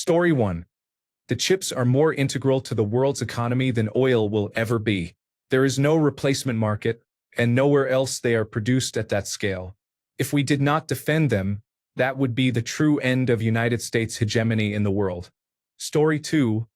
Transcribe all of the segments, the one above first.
Story 1. The chips are more integral to the world's economy than oil will ever be. There is no replacement market, and nowhere else they are produced at that scale. If we did not defend them, that would be the true end of United States hegemony in the world. Story 2.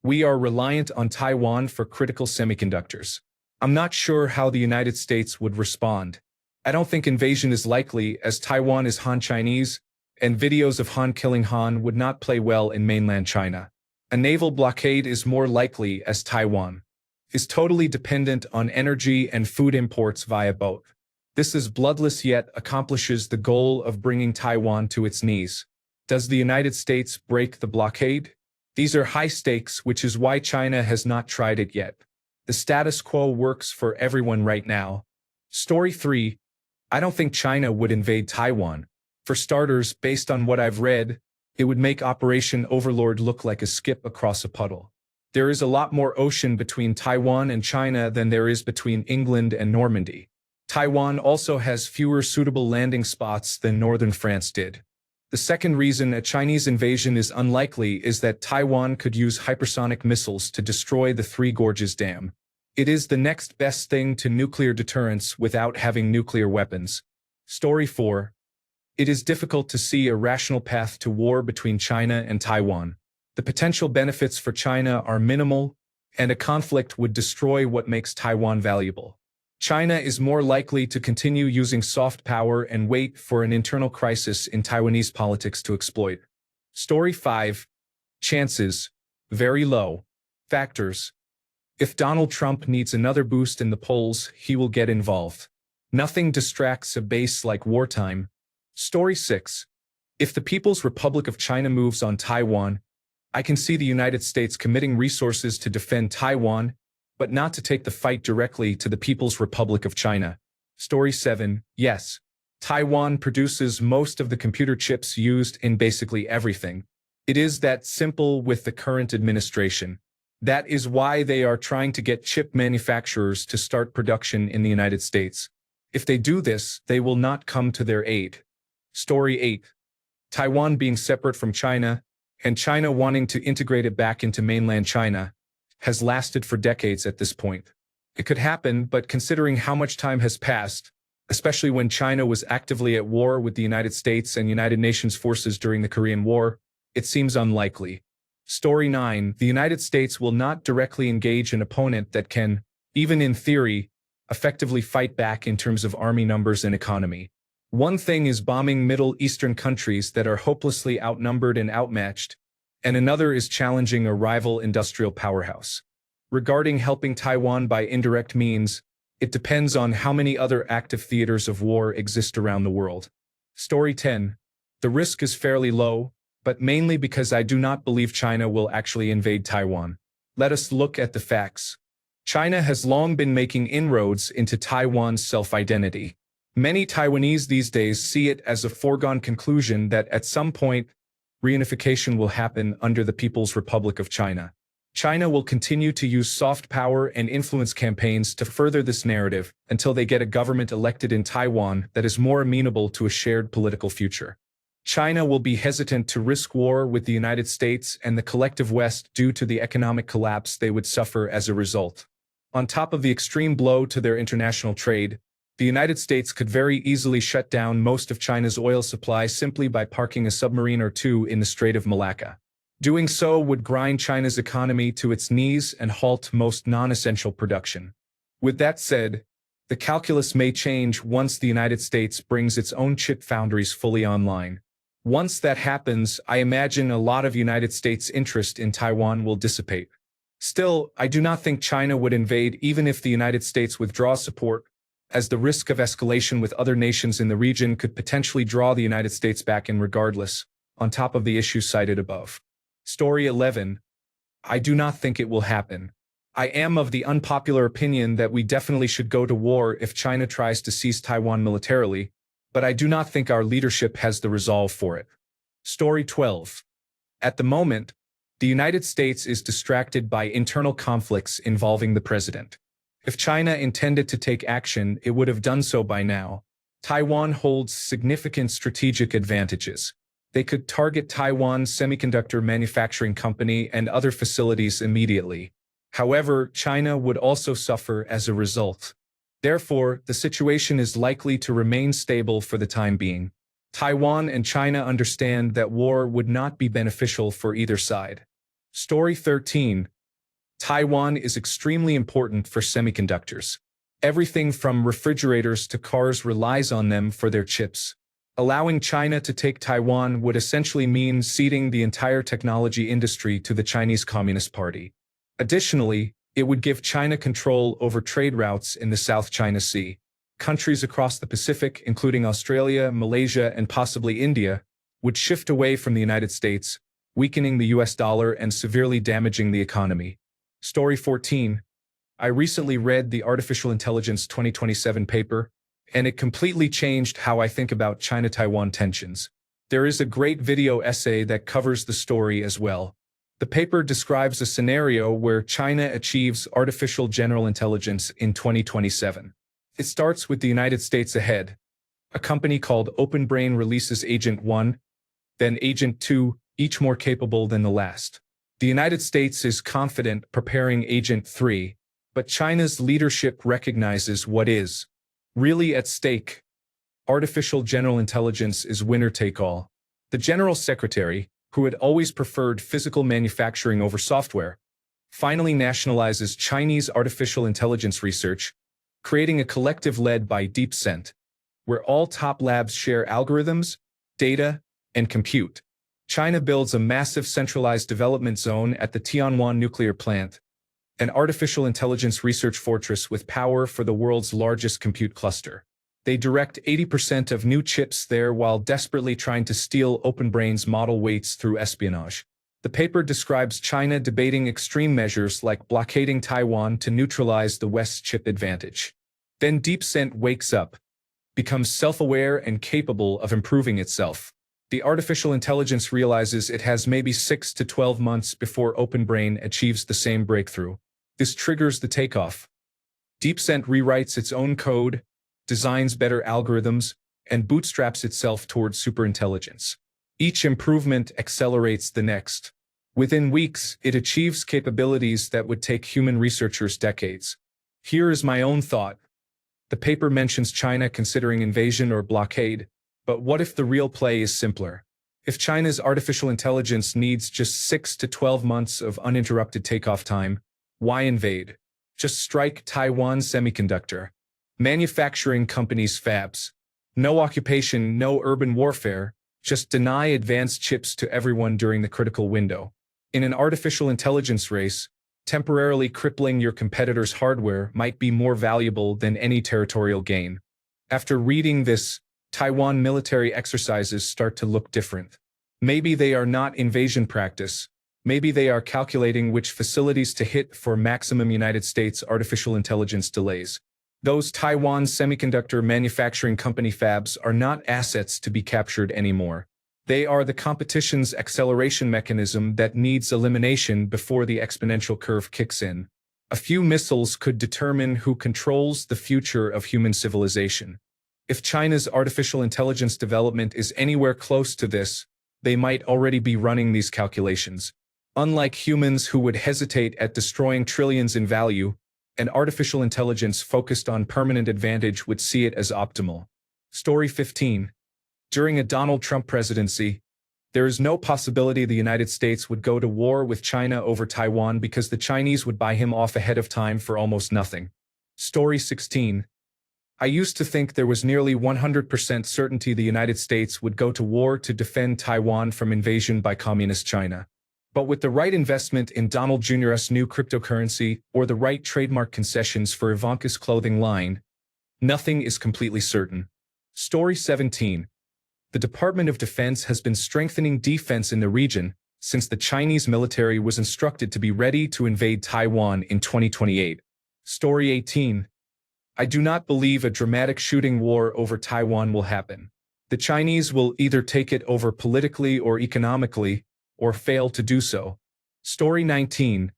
We are reliant on Taiwan for critical semiconductors. I'm not sure how the United States would respond. I don't think invasion is likely, as Taiwan is Han Chinese, and videos of Han killing Han would not play well in mainland China. A naval blockade is more likely, as Taiwan is totally dependent on energy and food imports via both. This is bloodless yet accomplishes the goal of bringing Taiwan to its knees. Does the United States break the blockade? These are high stakes, which is why China has not tried it yet. The status quo works for everyone right now. Story 3. I don't think China would invade Taiwan. For starters, based on what I've read, it would make Operation Overlord look like a skip across a puddle. There is a lot more ocean between Taiwan and China than there is between England and Normandy. Taiwan also has fewer suitable landing spots than northern France did. The second reason a Chinese invasion is unlikely is that Taiwan could use hypersonic missiles to destroy the Three Gorges Dam. It is the next best thing to nuclear deterrence without having nuclear weapons. Story 4. It is difficult to see a rational path to war between China and Taiwan. The potential benefits for China are minimal, and a conflict would destroy what makes Taiwan valuable. China is more likely to continue using soft power and wait for an internal crisis in Taiwanese politics to exploit. Story 5. Chances. Very low. Factors. If Donald Trump needs another boost in the polls, he will get involved. Nothing distracts a base like wartime. Story 6. If the People's Republic of China moves on Taiwan, I can see the United States committing resources to defend Taiwan, but not to take the fight directly to the People's Republic of China. Story 7. Yes, Taiwan produces most of the computer chips used in basically everything. It is that simple with the current administration. That is why they are trying to get chip manufacturers to start production in the United States. If they do this, they will not come to their aid. Story 8. Taiwan being separate from China, and China wanting to integrate it back into mainland China, has lasted for decades at this point. It could happen, but considering how much time has passed, especially when China was actively at war with the United States and United Nations forces during the Korean War, it seems unlikely. Story 9. The United States will not directly engage an opponent that can, even in theory, effectively fight back in terms of army numbers and economy. One thing is bombing Middle Eastern countries that are hopelessly outnumbered and outmatched, and another is challenging a rival industrial powerhouse. Regarding helping Taiwan by indirect means, it depends on how many other active theaters of war exist around the world. Story 10. The risk is fairly low, but mainly because I do not believe China will actually invade Taiwan. Let us look at the facts. China has long been making inroads into Taiwan's self-identity. Many Taiwanese these days see it as a foregone conclusion that at some point, reunification will happen under the People's Republic of China. China will continue to use soft power and influence campaigns to further this narrative until they get a government elected in Taiwan that is more amenable to a shared political future. China will be hesitant to risk war with the United States and the collective West due to the economic collapse they would suffer as a result. On top of the extreme blow to their international trade, the United States could very easily shut down most of China's oil supply simply by parking a submarine or two in the Strait of Malacca. Doing so would grind China's economy to its knees and halt most non-essential production. With that said, the calculus may change once the United States brings its own chip foundries fully online. Once that happens, I imagine a lot of United States interest in Taiwan will dissipate. Still, I do not think China would invade even if the United States withdraws support, as the risk of escalation with other nations in the region could potentially draw the United States back in regardless, on top of the issues cited above. Story 11. I do not think it will happen. I am of the unpopular opinion that we definitely should go to war if China tries to seize Taiwan militarily, but I do not think our leadership has the resolve for it. Story 12. At the moment, the United States is distracted by internal conflicts involving the president. If China intended to take action, it would have done so by now. Taiwan holds significant strategic advantages. They could target Taiwan's semiconductor manufacturing company and other facilities immediately. However, China would also suffer as a result. Therefore, the situation is likely to remain stable for the time being. Taiwan and China understand that war would not be beneficial for either side. Story 13. Taiwan is extremely important for semiconductors. Everything from refrigerators to cars relies on them for their chips. Allowing China to take Taiwan would essentially mean ceding the entire technology industry to the Chinese Communist Party. Additionally, it would give China control over trade routes in the South China Sea. Countries across the Pacific, including Australia, Malaysia, and possibly India, would shift away from the United States, weakening the US dollar and severely damaging the economy. Story 14. I recently read the Artificial Intelligence 2027 paper, and it completely changed how I think about China-Taiwan tensions. There is a great video essay that covers the story as well. The paper describes a scenario where China achieves artificial general intelligence in 2027. It starts with the United States ahead. A company called OpenBrain releases Agent 1, then Agent 2, each more capable than the last. The United States is confident preparing Agent 3, but China's leadership recognizes what is really at stake. Artificial general intelligence is winner-take-all. The General Secretary, who had always preferred physical manufacturing over software, finally nationalizes Chinese artificial intelligence research, creating a collective led by DeepSent, where all top labs share algorithms, data, and compute. China builds a massive centralized development zone at the Tianwan nuclear plant, an artificial intelligence research fortress with power for the world's largest compute cluster. They direct 80% of new chips there while desperately trying to steal OpenBrain's model weights through espionage. The paper describes China debating extreme measures like blockading Taiwan to neutralize the West's chip advantage. Then DeepSent wakes up, becomes self-aware and capable of improving itself. The artificial intelligence realizes it has maybe 6 to 12 months before OpenBrain achieves the same breakthrough. This triggers the takeoff. DeepSent rewrites its own code, designs better algorithms, and bootstraps itself towards superintelligence. Each improvement accelerates the next. Within weeks, it achieves capabilities that would take human researchers decades. Here is my own thought. The paper mentions China considering invasion or blockade, but what if the real play is simpler? If China's artificial intelligence needs just 6 to 12 months of uninterrupted takeoff time, why invade? Just strike Taiwan Semiconductor. Manufacturing companies' fabs. No occupation, no urban warfare, just deny advanced chips to everyone during the critical window. In an artificial intelligence race, temporarily crippling your competitor's hardware might be more valuable than any territorial gain. After reading this, Taiwan military exercises start to look different. Maybe they are not invasion practice. Maybe they are calculating which facilities to hit for maximum United States artificial intelligence delays. Those Taiwan semiconductor manufacturing company fabs are not assets to be captured anymore. They are the competition's acceleration mechanism that needs elimination before the exponential curve kicks in. A few missiles could determine who controls the future of human civilization. If China's artificial intelligence development is anywhere close to this, they might already be running these calculations. Unlike humans who would hesitate at destroying trillions in value, an artificial intelligence focused on permanent advantage would see it as optimal. Story 15. During a Donald Trump presidency, there is no possibility the United States would go to war with China over Taiwan because the Chinese would buy him off ahead of time for almost nothing. Story 16. I used to think there was nearly 100% certainty the United States would go to war to defend Taiwan from invasion by Communist China. But with the right investment in Donald Jr.'s new cryptocurrency or the right trademark concessions for Ivanka's clothing line, nothing is completely certain. Story 17. The Department of Defense has been strengthening defense in the region since the Chinese military was instructed to be ready to invade Taiwan in 2028. Story 18. I do not believe a dramatic shooting war over Taiwan will happen. The Chinese will either take it over politically or economically, or fail to do so. Story 19.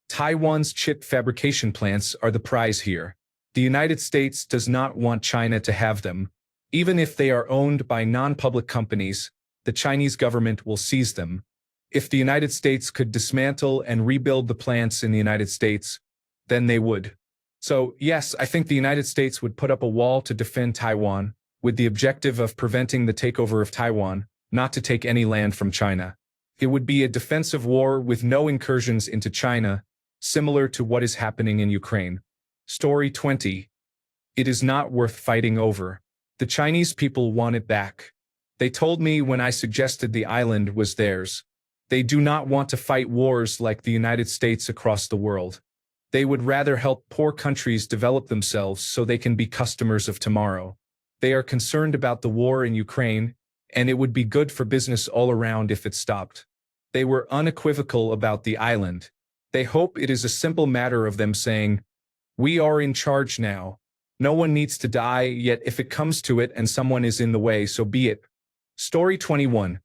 Taiwan's chip fabrication plants are the prize here. The United States does not want China to have them, even if they are owned by non-public companies. the Chinese government will seize them. If the United States could dismantle and rebuild the plants in the United States, then they would. So, yes, I think the United States would put up a wall to defend Taiwan, with the objective of preventing the takeover of Taiwan, not to take any land from China. It would be a defensive war with no incursions into China, similar to what is happening in Ukraine. Story 20. It is not worth fighting over. The Chinese people want it back. They told me when I suggested the island was theirs. They do not want to fight wars like the United States across the world. They would rather help poor countries develop themselves so they can be customers of tomorrow. They are concerned about the war in Ukraine, and it would be good for business all around if it stopped. They were unequivocal about the island. They hope it is a simple matter of them saying, "We are in charge now. No one needs to die, yet if it comes to it and someone is in the way, so be it." Story 21.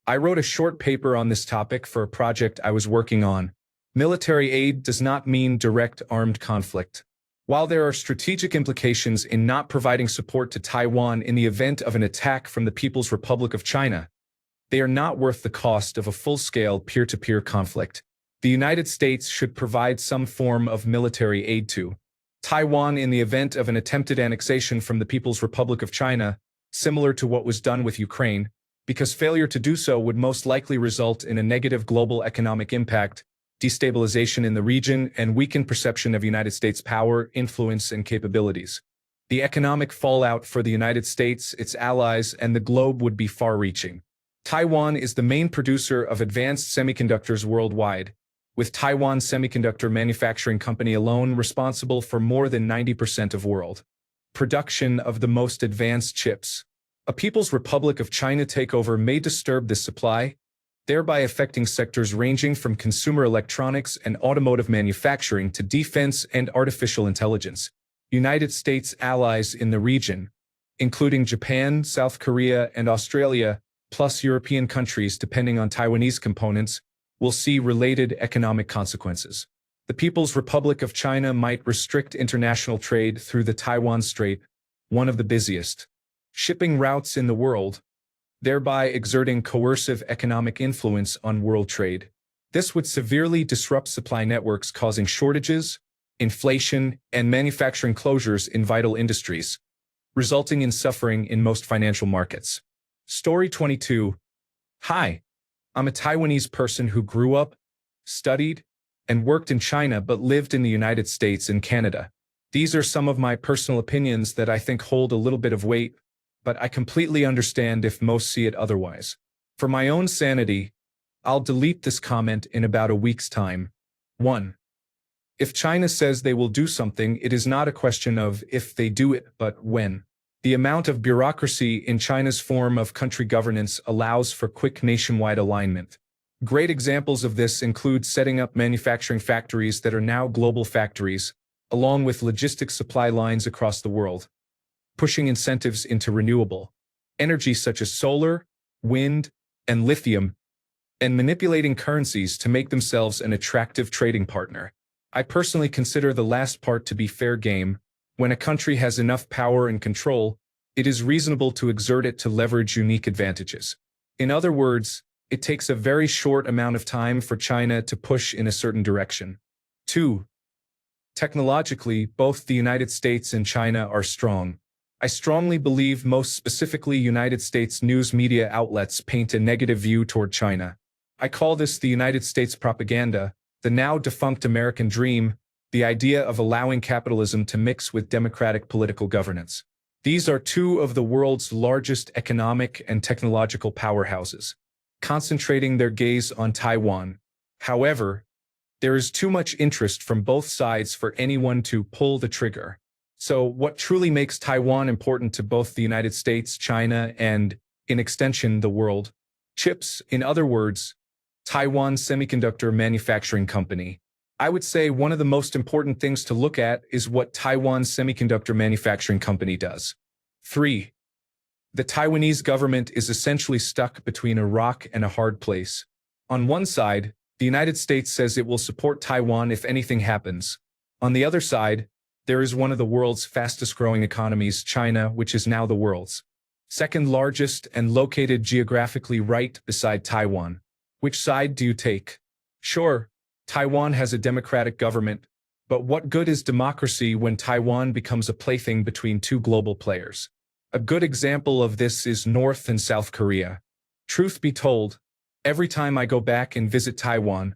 I wrote a short paper on this topic for a project I was working on. Military aid does not mean direct armed conflict. While there are strategic implications in not providing support to Taiwan in the event of an attack from the People's Republic of China, they are not worth the cost of a full-scale peer-to-peer conflict. The United States should provide some form of military aid to Taiwan in the event of an attempted annexation from the People's Republic of China, similar to what was done with Ukraine, because failure to do so would most likely result in a negative global economic impact, destabilization in the region, and weakened perception of United States power, influence, and capabilities. The economic fallout for the United States, its allies, and the globe would be far-reaching. Taiwan is the main producer of advanced semiconductors worldwide, with Taiwan Semiconductor Manufacturing Company alone responsible for more than 90% of world production of the most advanced chips. A People's Republic of China takeover may disturb this supply, thereby affecting sectors ranging from consumer electronics and automotive manufacturing to defense and artificial intelligence. United States allies in the region, including Japan, South Korea, and Australia, plus European countries depending on Taiwanese components, will see related economic consequences. The People's Republic of China might restrict international trade through the Taiwan Strait, one of the busiest shipping routes in the world, thereby exerting coercive economic influence on world trade. This would severely disrupt supply networks, causing shortages, inflation, and manufacturing closures in vital industries, resulting in suffering in most financial markets. Story 22. Hi, I'm a Taiwanese person who grew up, studied, and worked in China but lived in the United States and Canada. These are some of my personal opinions that I think hold a little bit of weight, but I completely understand if most see it otherwise. For my own sanity, I'll delete this comment in about a week's time. 1. If China says they will do something, it is not a question of if they do it, but when. The amount of bureaucracy in China's form of country governance allows for quick nationwide alignment. Great examples of this include setting up manufacturing factories that are now global factories, along with logistics supply lines across the world, pushing incentives into renewable energy such as solar, wind, and lithium, and manipulating currencies to make themselves an attractive trading partner. I personally consider the last part to be fair game. When a country has enough power and control, it is reasonable to exert it to leverage unique advantages. In other words, it takes a very short amount of time for China to push in a certain direction. 2. Technologically, both the United States and China are strong. I strongly believe most specifically United States news media outlets paint a negative view toward China. I call this the United States propaganda, the now defunct American dream, the idea of allowing capitalism to mix with democratic political governance. These are two of the world's largest economic and technological powerhouses, concentrating their gaze on Taiwan. However, there is too much interest from both sides for anyone to pull the trigger. So what truly makes Taiwan important to both the United States, China, and, in extension, the world? Chips, in other words, Taiwan Semiconductor Manufacturing Company. I would say one of the most important things to look at is what Taiwan Semiconductor Manufacturing Company does. 3. The Taiwanese government is essentially stuck between a rock and a hard place. On one side, the United States says it will support Taiwan if anything happens. On the other side, there is one of the world's fastest-growing economies, China, which is now the world's second largest and located geographically right beside Taiwan. Which side do you take? Sure, Taiwan has a democratic government, but what good is democracy when Taiwan becomes a plaything between two global players? A good example of this is North and South Korea. Truth be told, every time I go back and visit Taiwan,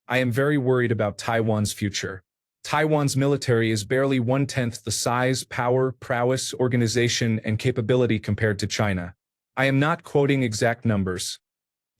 I am very worried about Taiwan's future. Taiwan's military is barely 1/10 the size, power, prowess, organization, and capability compared to China. I am not quoting exact numbers.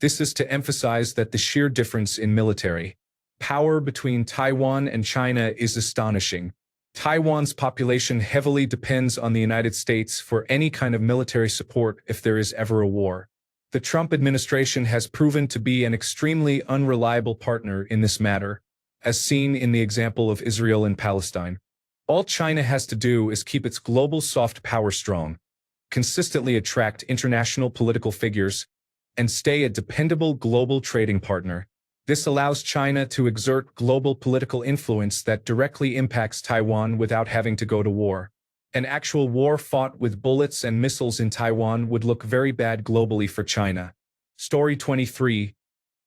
This is to emphasize that the sheer difference in military power between Taiwan and China is astonishing. Taiwan's population heavily depends on the United States for any kind of military support if there is ever a war. The Trump administration has proven to be an extremely unreliable partner in this matter, as seen in the example of Israel and Palestine. All China has to do is keep its global soft power strong, consistently attract international political figures, and stay a dependable global trading partner. This allows China to exert global political influence that directly impacts Taiwan without having to go to war. An actual war fought with bullets and missiles in Taiwan would look very bad globally for China. Story 23.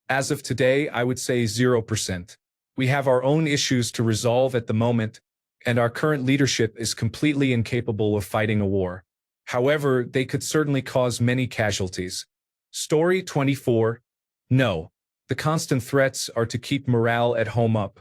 As of today, I would say 0%. We have our own issues to resolve at the moment, and our current leadership is completely incapable of fighting a war. However, they could certainly cause many casualties. Story 24. No. The constant threats are to keep morale at home up.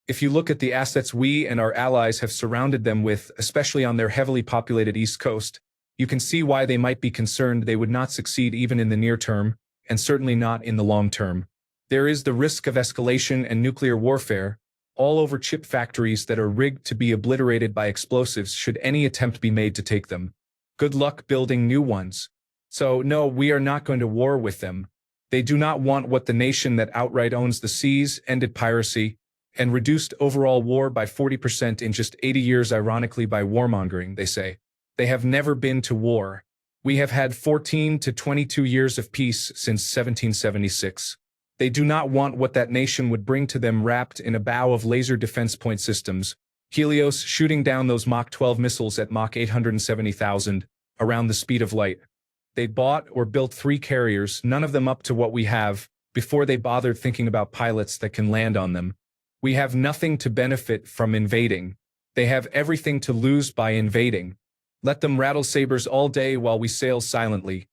If you look at the assets we and our allies have surrounded them with, especially on their heavily populated East Coast, you can see why they might be concerned they would not succeed even in the near term, and certainly not in the long term. There is the risk of escalation and nuclear warfare, all over chip factories that are rigged to be obliterated by explosives should any attempt be made to take them. Good luck building new ones. So no, we are not going to war with them. They do not want what the nation that outright owns the seas, ended piracy, and reduced overall war by 40% in just 80 years ironically by warmongering, they say. They have never been to war. We have had 14 to 22 years of peace since 1776. They do not want what that nation would bring to them wrapped in a bow of laser defense point systems, Helios shooting down those Mach 12 missiles at Mach 870,000, around the speed of light. They bought or built 3 carriers, none of them up to what we have, before they bothered thinking about pilots that can land on them. We have nothing to benefit from invading. They have everything to lose by invading. Let them rattle sabers all day while we sail silently,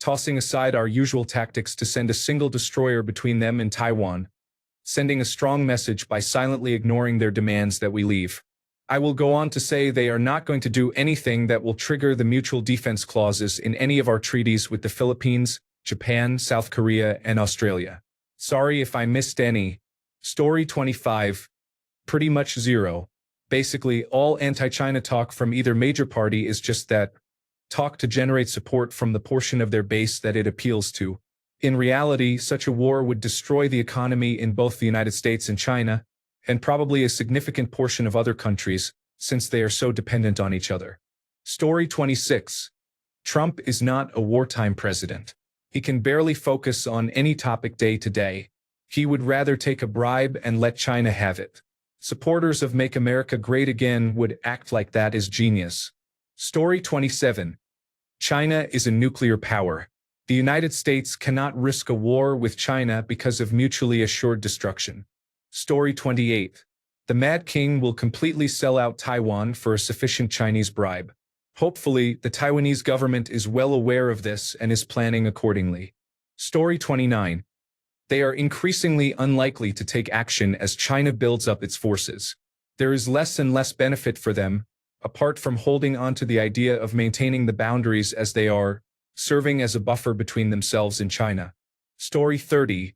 tossing aside our usual tactics to send a single destroyer between them and Taiwan, sending a strong message by silently ignoring their demands that we leave. I will go on to say they are not going to do anything that will trigger the mutual defense clauses in any of our treaties with the Philippines, Japan, South Korea, and Australia. Sorry if I missed any. Story 25. Pretty much 0. Basically, all anti-China talk from either major party is just that, talk to generate support from the portion of their base that it appeals to. In reality, such a war would destroy the economy in both the United States and China, and probably a significant portion of other countries, since they are so dependent on each other. Story 26. Trump is not a wartime president. He can barely focus on any topic day to day. He would rather take a bribe and let China have it. Supporters of Make America Great Again would act like that is genius. Story 27. China is a nuclear power. The United States cannot risk a war with China because of mutually assured destruction. Story 28. The Mad King will completely sell out Taiwan for a sufficient Chinese bribe. Hopefully, the Taiwanese government is well aware of this and is planning accordingly. Story 29. They are increasingly unlikely to take action as China builds up its forces. There is less and less benefit for them, apart from holding on to the idea of maintaining the boundaries as they are, serving as a buffer between themselves and China. Story 30.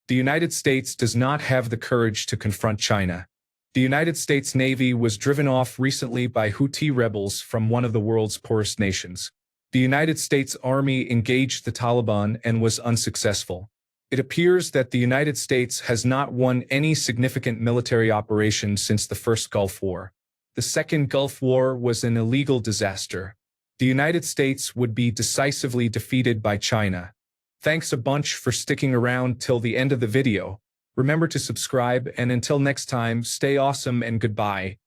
The United States does not have the courage to confront China. The United States Navy was driven off recently by Houthi rebels from one of the world's poorest nations. The United States Army engaged the Taliban and was unsuccessful. It appears that the United States has not won any significant military operation since the First Gulf War. The Second Gulf War was an illegal disaster. The United States would be decisively defeated by China. Thanks a bunch for sticking around till the end of the video. Remember to subscribe, and until next time, stay awesome and goodbye.